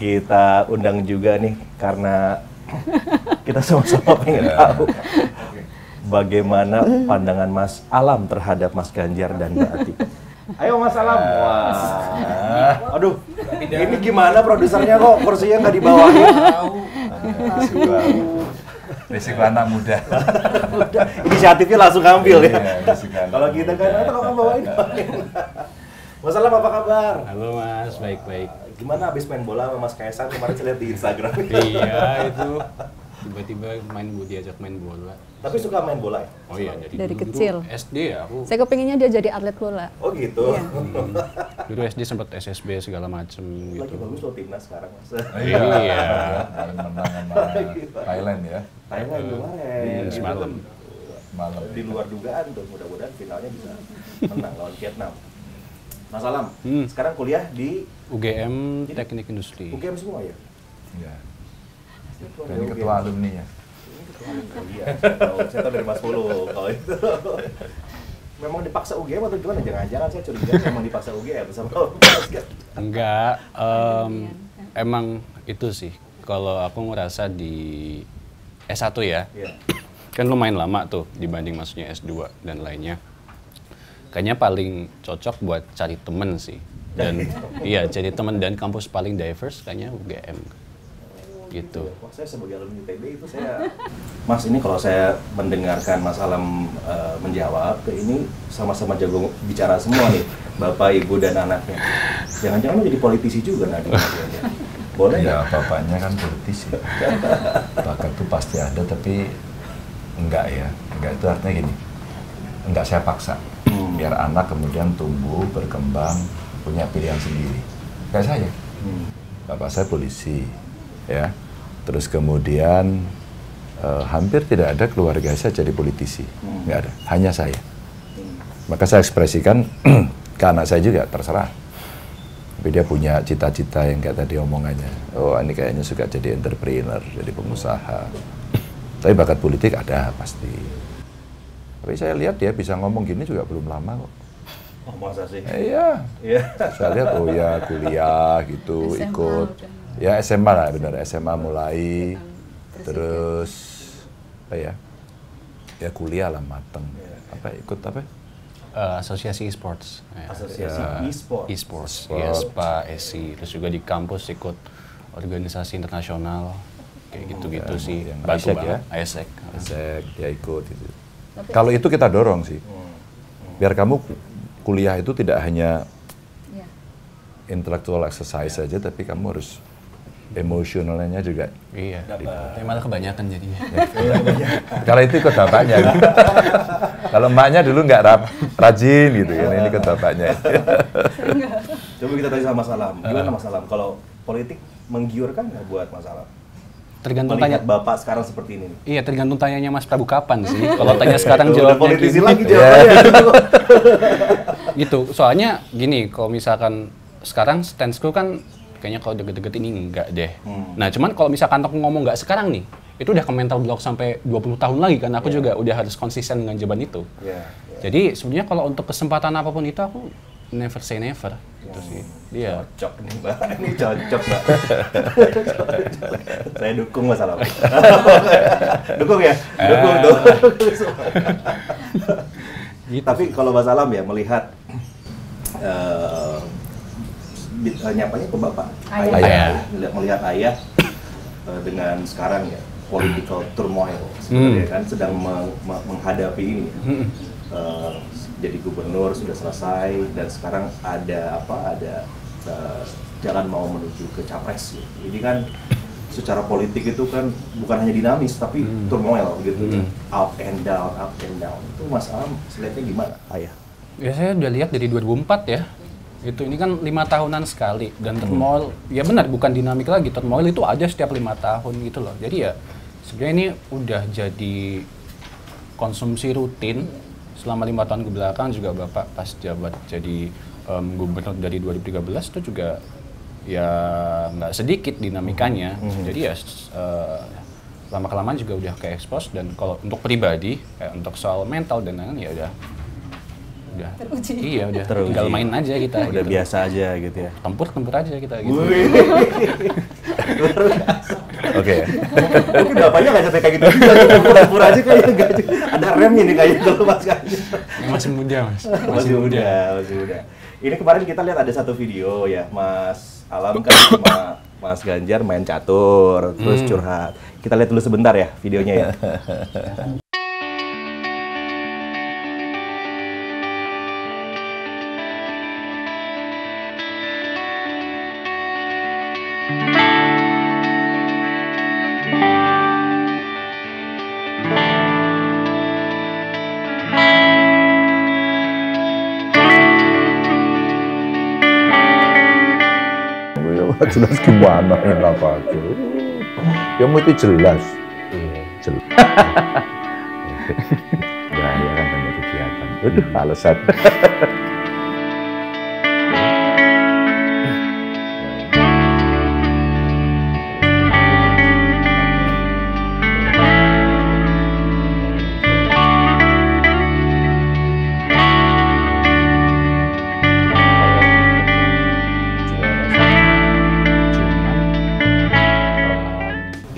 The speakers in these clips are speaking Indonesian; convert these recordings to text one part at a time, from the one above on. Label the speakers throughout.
Speaker 1: kita undang juga nih karena kita sama-sama pengen tahu bagaimana pandangan Mas Alam terhadap Mas Ganjar dan Mbak Ati. Ayo Mas Alam. Wah. Aduh, ini gimana produsernya kok kursinya nggak dibawain?
Speaker 2: Risiko anak muda.
Speaker 1: Inisiatifnya langsung ambil ya.
Speaker 2: Kalau
Speaker 1: kita kan kalau kamu bawain. Mas Alam apa kabar?
Speaker 3: Halo Mas, baik-baik.
Speaker 1: Gimana abis main bola sama Mas Kaisang kemarin saya lihat di Instagram?
Speaker 3: Iya itu tiba-tiba diajak main bola.
Speaker 1: Tapi suka main bola ya?
Speaker 3: Oh iya
Speaker 4: dari kecil.
Speaker 3: SD ya aku.
Speaker 4: Saya kepinginnya dia jadi atlet bola.
Speaker 1: Oh gitu.
Speaker 4: Iya.
Speaker 3: Dulu SD sempat SSB segala macem gitu.
Speaker 1: Lagi bagus loh timnas sekarang Mas.
Speaker 3: Iya.
Speaker 2: Menang sama Thailand ya.
Speaker 1: Thailand kemarin.
Speaker 3: Semalam.
Speaker 2: Malam.
Speaker 1: Di luar dugaan tuh, mudah-mudahan finalnya bisa menang lawan Vietnam. Mas Alam, sekarang kuliah di
Speaker 3: UGM Teknik Industri.
Speaker 1: UGM semua ya?
Speaker 2: Iya. Ini ketua alumni ya.
Speaker 1: Iya, saya tahu dari Mas Polo kalau itu. Memang dipaksa UGM atau gimana? Jangan-jangan saya curiga memang dipaksa UGM sama Mas Ganjar.
Speaker 3: Enggak, emang itu sih. Kalau aku ngerasa di S1 ya, kan lumayan lama tuh dibanding maksudnya S2 dan lainnya. Kayaknya paling cocok buat cari temen sih. Dan iya, cari temen dan kampus paling diverse kayaknya UGM. Gitu.
Speaker 1: Wah, saya sebagai alumni ITB itu saya Mas, ini kalau saya mendengarkan Mas Alam menjawab, ini sama-sama jago bicara semua nih, Bapak, Ibu, dan anaknya. Jangan-jangan jadi politisi juga nanti. Boleh
Speaker 2: ya,
Speaker 1: nggak?
Speaker 2: bapaknya kan politisi. Bakat itu pasti ada, tapi enggak ya. Enggak itu artinya gini, enggak saya paksa. Biar anak kemudian tumbuh, berkembang, punya pilihan sendiri. Kayak saya. Bapak saya polisi. Ya, terus kemudian hampir tidak ada keluarga saya jadi politisi, nggak ada, hanya saya. Maka saya ekspresikan ke anak saya juga, terserah. Tapi dia punya cita-cita yang kayak tadi omongannya, oh ini kayaknya suka jadi entrepreneur, jadi pengusaha. Tapi bakat politik ada pasti. Tapi saya lihat dia bisa ngomong gini juga belum lama kok.
Speaker 1: Oh, masa sih?
Speaker 2: Iya. Saya lihat oh ya kuliah gitu,
Speaker 4: SMA
Speaker 2: ikut.
Speaker 4: udah.
Speaker 2: Ya SMA lah, benar SMA mulai, terus apa ya? Ya kuliah lah mateng. Apa ikut apa?
Speaker 3: Asosiasi e-sports.
Speaker 1: Asosiasi e-sports.
Speaker 3: E-sports, ya, SPA, ESI. Terus juga di kampus ikut organisasi internasional. Kayak gitu-gitu sih.
Speaker 2: Yang
Speaker 3: Bantu
Speaker 2: AIESEC
Speaker 3: banget.
Speaker 2: ya?
Speaker 3: AIESEC.
Speaker 2: AIESEC, ya ikut itu. Kalau itu kita dorong sih. Biar kamu kuliah itu tidak hanya intellectual exercise saja, tapi kamu harus emosionalnya juga.
Speaker 3: Iya. Tapi malah kebanyakan jadinya.
Speaker 2: Kalau itu ikut bapaknya. Kalau emaknya dulu nggak rajin gitu kan, ini ikut bapaknya.
Speaker 1: Coba kita tanya sama Mas Alam. Gimana Mas Alam? Kalau politik menggiurkan nggak buat Mas Alam?
Speaker 3: Tergantung
Speaker 1: Melihat
Speaker 3: tanya.
Speaker 1: Bapak sekarang seperti ini nih.
Speaker 3: Iya, tergantung tanyanya Mas Prabu kapan sih. Kalau tanya sekarang
Speaker 1: Udah
Speaker 3: jawabnya
Speaker 1: politisi
Speaker 3: gini.
Speaker 1: lagi jawabannya.
Speaker 3: Gitu. Soalnya gini, kalau misalkan sekarang stanceku kan kayaknya kalau deket-deket ini enggak deh. Nah, cuman kalau misalkan aku ngomong nggak sekarang nih, itu udah ke mental block sampai 20 tahun lagi kan. Aku juga udah harus konsisten dengan jawaban itu. Jadi sebenarnya kalau untuk kesempatan apapun itu aku never say never. Gitu sih. Iya.
Speaker 1: Cocok nih Mbak, ini cocok Mbak. Saya dukung Mas Alam. Dukung ya? Dukung.
Speaker 3: Gitu.
Speaker 1: Tapi kalau Mas Alam ya melihat nyapanya ke Bapak?
Speaker 3: Ayah.
Speaker 1: Melihat ayah dengan sekarang ya political turmoil sebenarnya kan sedang menghadapi ini. Jadi gubernur sudah selesai dan sekarang ada jalan mau menuju ke capres. Ini kan secara politik itu kan bukan hanya dinamis tapi turmoil gitu, up and down. Itu Mas Alam lihatnya gimana, ayah?
Speaker 3: Ya saya udah lihat dari 2004 ya. Ini kan 5 tahunan sekali dan turmoil, ya benar bukan dinamik lagi, turmoil itu ada setiap 5 tahun gitu loh. Jadi ya sebenarnya ini udah jadi konsumsi rutin selama 5 tahun ke belakang. Juga Bapak pas jabat jadi gubernur dari 2013 itu juga ya nggak sedikit dinamikanya. Jadi ya lama-kelamaan juga udah kayak expose. Dan kalau untuk pribadi kayak untuk soal mental dan lain-lain ya udah
Speaker 4: Teruji.
Speaker 3: Iya udah
Speaker 1: Teruji.
Speaker 3: tinggal main aja kita
Speaker 1: Udah
Speaker 3: gitu.
Speaker 1: biasa aja gitu ya.
Speaker 3: Tempur aja kita gitu.
Speaker 2: Oke.
Speaker 1: Mungkin bapaknya nggak sampai kayak gitu juga, pura-pura aja kayaknya nggak. Ada remnya nih kayaknya kalau Mas Ganjar.
Speaker 3: Masih muda, Mas.
Speaker 1: Masih muda. Ini kemarin kita lihat ada satu video ya, Mas Alam kan sama Mas Ganjar main catur, terus curhat. Kita lihat dulu sebentar ya videonya ya.
Speaker 2: Jelas gimana enak aja. Yang mesti jelas. Jelas. Ya, ya kan banyak kegiatan. Aduh, alasan.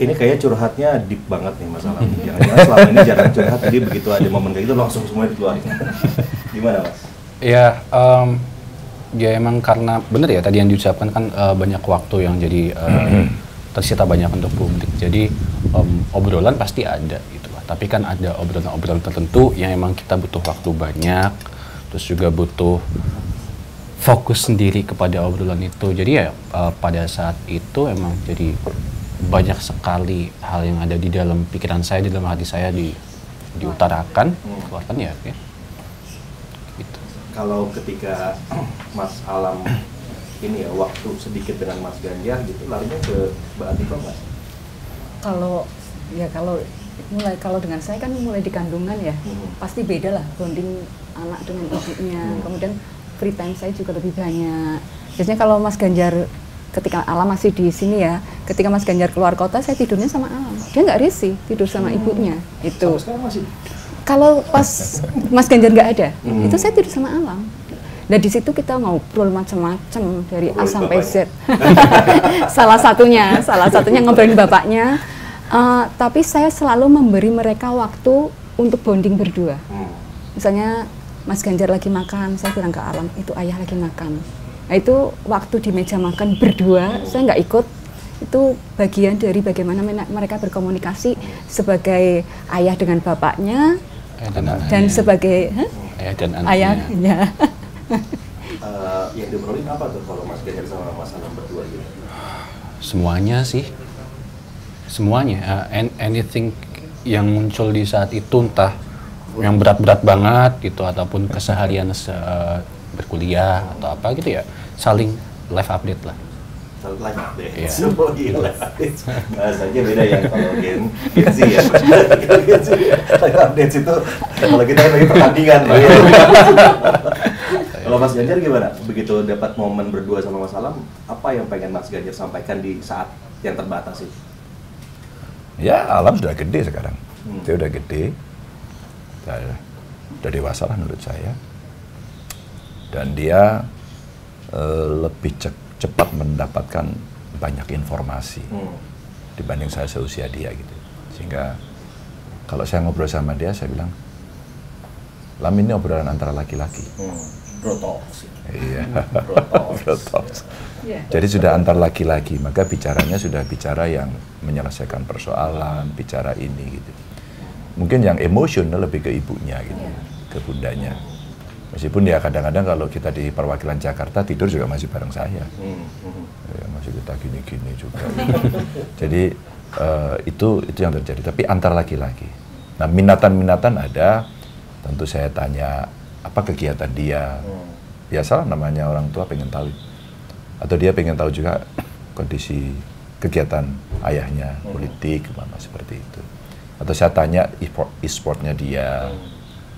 Speaker 1: Ini kayaknya curhatnya deep banget nih Mas Alam. Jangan-jangan selama ini jarang curhat, jadi begitu ada momen kayak gitu langsung semua dikeluarin. Gimana Mas?
Speaker 3: Ya, ya emang karena bener ya tadi yang diucapkan kan banyak waktu yang jadi tersita banyak untuk publik. Jadi obrolan pasti ada gitu lah. Tapi kan ada obrolan-obrolan tertentu yang emang kita butuh waktu banyak, terus juga butuh fokus sendiri kepada obrolan itu. Jadi ya pada saat itu emang jadi banyak sekali hal yang ada di dalam pikiran saya, di dalam hati saya diutarakan, keluarkan ya. Gitu.
Speaker 1: Kalau ketika Mas Alam ini ya waktu sedikit dengan Mas Ganjar gitu, larinya ke Mbak Atika nggak?
Speaker 4: Kalau dengan saya kan mulai di kandungan ya, pasti beda lah bonding anak dengan ibunya. Kemudian free time saya juga lebih banyak. Biasanya kalau Mas Ganjar ketika Alam masih di sini ya, ketika Mas Ganjar keluar kota, saya tidurnya sama Alam. Dia nggak risih, tidur sama ibunya. Itu.
Speaker 1: Sampai sekarang masih?
Speaker 4: Kalau pas Mas Ganjar nggak ada, itu saya tidur sama Alam. Nah di situ kita ngobrol macam-macam dari A sampai Z. salah satunya ngobrolin bapaknya. Tapi saya selalu memberi mereka waktu untuk bonding berdua. Misalnya Mas Ganjar lagi makan, saya bilang ke Alam, itu ayah lagi makan. Nah itu waktu di meja makan berdua, saya nggak ikut. Itu bagian dari bagaimana mereka berkomunikasi sebagai ayah dengan bapaknya dan sebagai
Speaker 3: ayah dan anaknya.
Speaker 4: Ayahnya.
Speaker 1: Yang diobrolin apa tuh kalau Mas Ganjar sama Mas Alam berdua gitu?
Speaker 3: Semuanya sih, semuanya. Anything yang muncul di saat itu, entah yang berat-berat banget gitu ataupun keseharian berkuliah atau apa gitu ya, saling live update lah.
Speaker 1: Live update.
Speaker 3: Iya.
Speaker 1: Oh iya, live update. Bahasanya beda ya kalau Gen Z ya. Kalau Gen Z live update itu kalau kita lagi pertandingan. Kalau Mas Ganjar gimana? Begitu dapat momen berdua sama Mas Alam, apa yang pengen Mas Ganjar sampaikan di saat yang terbatas itu?
Speaker 2: Ya, Alam sudah gede sekarang. Dia udah gede. Udah dewasa lah menurut saya. Dan dia lebih cepat mendapatkan banyak informasi dibanding saya seusia dia gitu. Sehingga kalau saya ngobrol sama dia, saya bilang, Lam ini obrolan antara laki-laki.
Speaker 1: Bro talks.
Speaker 2: Iya.
Speaker 1: Bro talks.
Speaker 2: Jadi sudah antar laki-laki, maka bicaranya sudah bicara yang menyelesaikan persoalan, bicara ini gitu. Mungkin yang emosional lebih ke ibunya gitu, ke bundanya. Meskipun ya kadang-kadang kalau kita di perwakilan Jakarta tidur juga masih bareng saya, ya, masih kita gini-gini juga. Jadi itu yang terjadi. Tapi antar laki-laki. Nah minatan-minatan ada. Tentu saya tanya apa kegiatan dia. Biasalah namanya orang tua pengen tahu. Atau dia pengen tahu juga kondisi kegiatan ayahnya, politik, mana seperti itu. Atau saya tanya e-sportnya dia.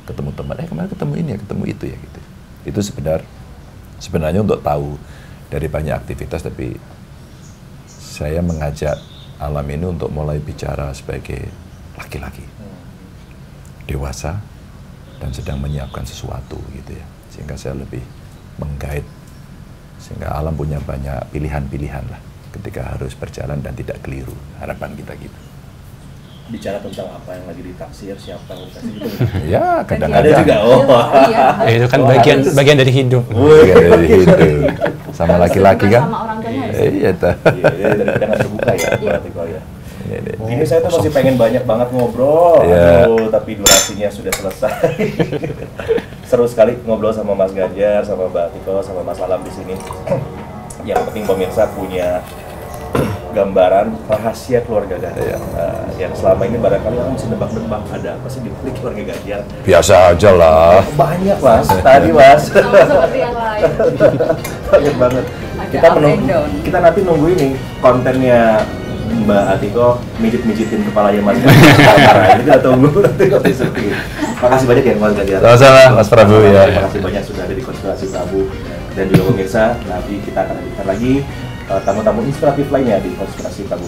Speaker 2: Ketemu teman, kemarin ketemu ini ya, ketemu itu ya gitu. Itu sebenarnya untuk tahu dari banyak aktivitas, tapi saya mengajak Alam ini untuk mulai bicara sebagai laki-laki, dewasa dan sedang menyiapkan sesuatu gitu ya. Sehingga saya lebih menggait, sehingga Alam punya banyak pilihan-pilihan lah. ketika harus berjalan dan tidak keliru. Harapan kita gitu.
Speaker 1: Bicara tentang apa yang lagi ditaksir, siapa yang ditaksir gitu.
Speaker 2: Ya,
Speaker 1: Ada
Speaker 2: kadang-kadang.
Speaker 1: juga. Oh.
Speaker 4: Iya.
Speaker 3: Itu kan
Speaker 1: Oh,
Speaker 3: bagian dari hidup.
Speaker 2: Bagian dari hidup. Sama laki-laki kan.
Speaker 4: Sama orang tuanya harus.
Speaker 2: Iya, tuh.
Speaker 1: Iya, daripada nggak terbuka ya, berarti kok ya.
Speaker 2: Ini.
Speaker 1: Ini saya tuh masih pengen banyak banget ngobrol,
Speaker 2: Iya.
Speaker 1: aduh, tapi durasinya sudah selesai. Seru sekali ngobrol sama Mas Ganjar, sama Mbak Tiko, sama Mas Alam di sini. Yang penting pemirsa punya gambaran rahasia keluarga Ganjar. Yang selama ini barangkali orang masih nebak-nebak ada apa sih di balik keluarga Ganjar.
Speaker 2: Biasa aja lah.
Speaker 1: Banyak Mas, tadi Mas.
Speaker 4: Sama seperti yang lain.
Speaker 1: Banyak banget.
Speaker 4: Ada
Speaker 1: Kita
Speaker 4: up and down.
Speaker 1: kita nanti nunggu ini kontennya Mbak Atiko mijit-mijitin kepalanya Mas Ganjar. Ini kita tunggu nanti kalau disetir. Makasih banyak ya Mas Ganjar.
Speaker 2: Sama-sama, Mas Prabu, ya.
Speaker 1: Terima kasih banyak sudah ada di Konspirasi Prabu dan juga pemirsa. Nanti kita akan hadirkan lagi tamu-tamu inspiratif lainnya di Konspirasi Prabu.